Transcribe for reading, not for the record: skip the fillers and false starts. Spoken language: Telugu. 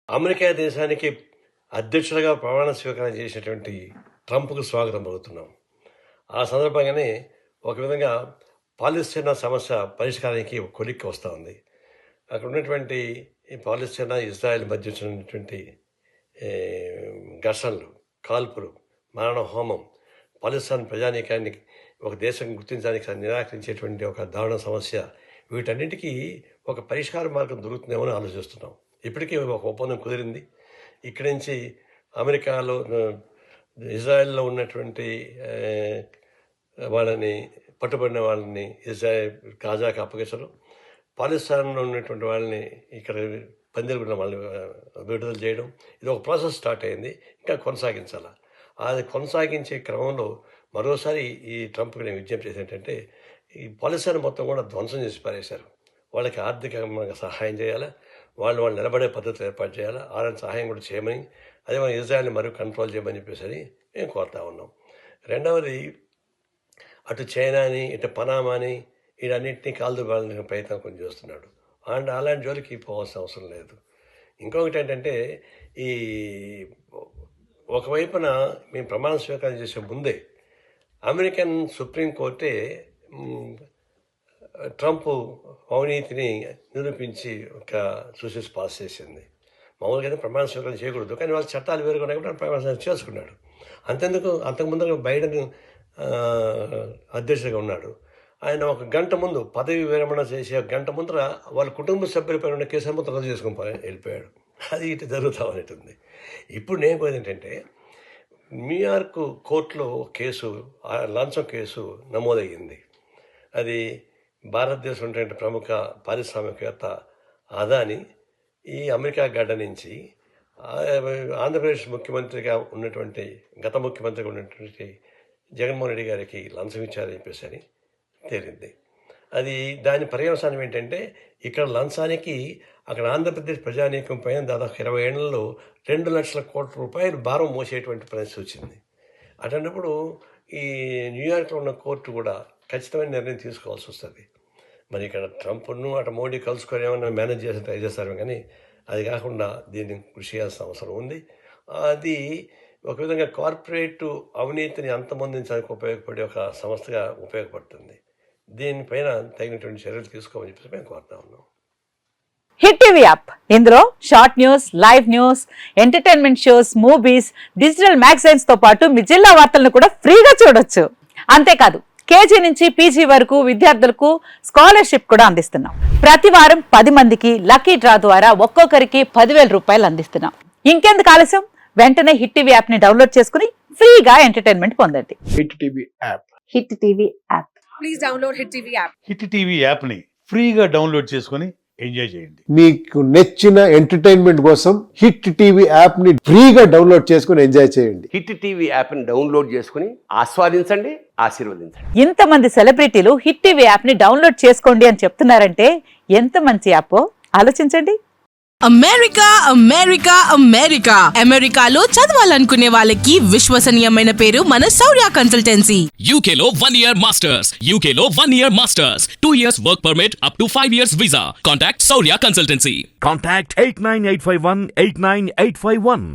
అమెరికా దేశానికి అధ్యక్షుడిగా ప్రమాణ స్వీకారం చేసినటువంటి ట్రంప్కు స్వాగతం పలుకుతున్నాం. ఆ సందర్భంగానే ఒక విధంగా పాలస్తీనా సమస్య పరిష్కారానికి ఒక కొలిక్కి వస్తూ ఉంది. అక్కడ ఉన్నటువంటి ఈ పాలస్తీనా ఇజ్రాయెల్ మధ్య వచ్చినటువంటి ఘర్షణలు, కాల్పులు, మారణ హోమం, పాలస్తీన్ ప్రజానీకాన్ని ఒక దేశం గుర్తించడానికి నిరాకరించేటువంటి ఒక దారుణ సమస్య, వీటన్నిటికీ ఒక పరిష్కార మార్గం దొరుకుతుందేమో అని ఆలోచిస్తున్నాం. ఇప్పటికీ ఒక ఒప్పందం కుదిరింది. ఇక్కడి నుంచి అమెరికాలో ఇజ్రాయెల్లో ఉన్నటువంటి వాళ్ళని, పట్టుబడిన వాళ్ళని ఇజ్రాయెల్ గాజాకు అప్పగించడం, పాకిస్తాన్లో ఉన్నటువంటి వాళ్ళని ఇక్కడ పందిరిగిన వాళ్ళని విడుదల చేయడం, ఇది ఒక ప్రాసెస్ స్టార్ట్ అయింది. ఇంకా కొనసాగించాలి. అది కొనసాగించే క్రమంలో మరోసారి ఈ ట్రంప్కి నేను విజ్ఞప్తి చేసి ఏంటంటే, ఈ పాకిస్తాన్ మొత్తం కూడా ధ్వంసం చేసి పారేశారు. వాళ్ళకి ఆర్థికంగా సహాయం చేయాలి, వాళ్ళు నిలబడే పద్ధతులు ఏర్పాటు చేయాలి, వాళ్ళని సహాయం కూడా చేయమని, అదే మన ఇజ్రాయెల్ని మరీ కంట్రోల్ చేయమని చెప్పేసి మేము కోరుతా ఉన్నాం. రెండవది, అటు చైనాని, ఇటు పనామాని, వీటన్నింటినీ కాల్దుబాలని ప్రయత్నం కొంచెం చేస్తున్నాడు. అండ్ అలాంటి జోలికి పోవాల్సిన అవసరం లేదు. ఇంకొకటి ఏంటంటే, ఈ ఒకవైపున మేము ప్రమాణ స్వీకారం చేసే ముందే అమెరికన్ సుప్రీంకోర్టే ట్రంప్ అవినీతిని నిరూపించి ఒక సూసెస్ పాస్ చేసింది. మామూలుగా అయితే ప్రమాణ స్వీకారం చేయకూడదు, కానీ వాళ్ళ చట్టాలు వేరుగా ఉన్నాయి కాబట్టి ప్రమాణ స్వీకారం చేసుకున్నాడు. అంతెందుకు, అంతకుముందు బైడెన్ అధ్యక్షుడిగా ఉన్నాడు. ఆయన ఒక గంట ముందు పదవి విరమణ చేసే గంట ముందర వాళ్ళ కుటుంబ సభ్యులపై ఉన్న కేసులు మొత్తం రద్దు చేసుకుని వెళ్ళిపోయాడు. అది ఇటు జరుగుతూ అనేటుంది. ఇప్పుడు నేను పోయింది ఏంటంటే, న్యూయార్క్ కోర్టులో కేసు, లంచం కేసు నమోదయ్యింది. అది భారతదేశం ఉన్నటువంటి ప్రముఖ పారిశ్రామికవేత్త అదాని ఈ అమెరికా గడ్డ నుంచి ఆంధ్రప్రదేశ్ ముఖ్యమంత్రిగా ఉన్నటువంటి, గత ముఖ్యమంత్రిగా ఉన్నటువంటి జగన్మోహన్ రెడ్డి గారికి లంచం ఇచ్చారని చెప్పేసి అని తేలింది. అది దాని పర్యవసానం ఏంటంటే, ఇక్కడ లంచానికి అక్కడ ఆంధ్రప్రదేశ్ ప్రజానీకం పైన దాదాపు 20 ఏళ్లలో 2 లక్షల కోట్ల రూపాయలు భారం మోసేటువంటి పరిస్థితి వచ్చింది. అటువంటిప్పుడు ఈ న్యూయార్క్లో ఉన్న కోర్టు కూడా ఖచ్చితమైన నిర్ణయం తీసుకోవాల్సి వస్తుంది. మరి ఇక్కడ ట్రంప్ను అటు మోడీ కలుసుకొని ఏమన్నా మేనేజ్ చేసి ట్రై చేస్తారు, కానీ అది కాకుండా దీన్ని కృషి చేయాల్సిన అవసరం ఉంది. అది ఒక విధంగా కార్పొరేట్ అవినీతిని అంతమొందించడానికి ఉపయోగపడే ఒక సంస్థగా ఉపయోగపడుతుంది. దీనిపైన తగినటువంటి చర్యలు తీసుకోమని చెప్పేసి మేము కోరుతా ఉన్నాం. హిట్ టీవీ యాప్, ఇందులో short news, live news, entertainment shows, movies, digital magazines తో పాటు మీ జిల్లా వార్తలను కూడా ఫ్రీగా చూడొచ్చు. అంతేకాదు, కేజీ నుంచి పీజీ వరకు విద్యార్థులకు స్కాలర్షిప్ కూడా అందిస్తున్నాం. ప్రతి వారం 10 మందికి లక్కీ డ్రా ద్వారా ఒక్కొక్కరికి 10,000 రూపాయలు అందిస్తున్నాం. ఇంకెందుకు ఆలస్యం, వెంటనే హిట్ టీవీ యాప్ ని డౌన్లోడ్ చేసుకుని ఫ్రీగా ఎంటర్టైన్మెంట్ పొందండి. Hit TV app. Hit TV app. Please download hit TV app. Hit TV app ని ఫ్రీగా డౌన్లోడ్ చేసుకుని ఎంజాయ్ చేయండి. మీకు నచ్చిన ఎంటర్టైన్మెంట్ కోసం హిట్ టీవీ యాప్ ని ఫ్రీగా డౌన్లోడ్ చేసుకుని ఎంజాయ్ చేయండి. హిట్ టీవీ యాప్ ని డౌన్లోడ్ చేసుకుని ఆస్వాదించండి, ఆశీర్వదించండి. ఇంతమంది సెలబ్రిటీలు హిట్ టీవీ యాప్ ని డౌన్లోడ్ చేసుకోండి అని చెప్తున్నారంటే ఎంత మంచి యాప్ ఆలోచించండి. అమెరికా అమెరికా అమెరికా అమెరికాలో చదవాలనుకునే వాళ్ళకి విశ్వసనీయమైన పేరు మన శౌర్య కన్సల్టెన్సీ. UK లో 1 year masters, UK లో 1 year masters, 2 years work permit up to 5 years visa. Contact Saurya Consultancy. Contact 89851 89851.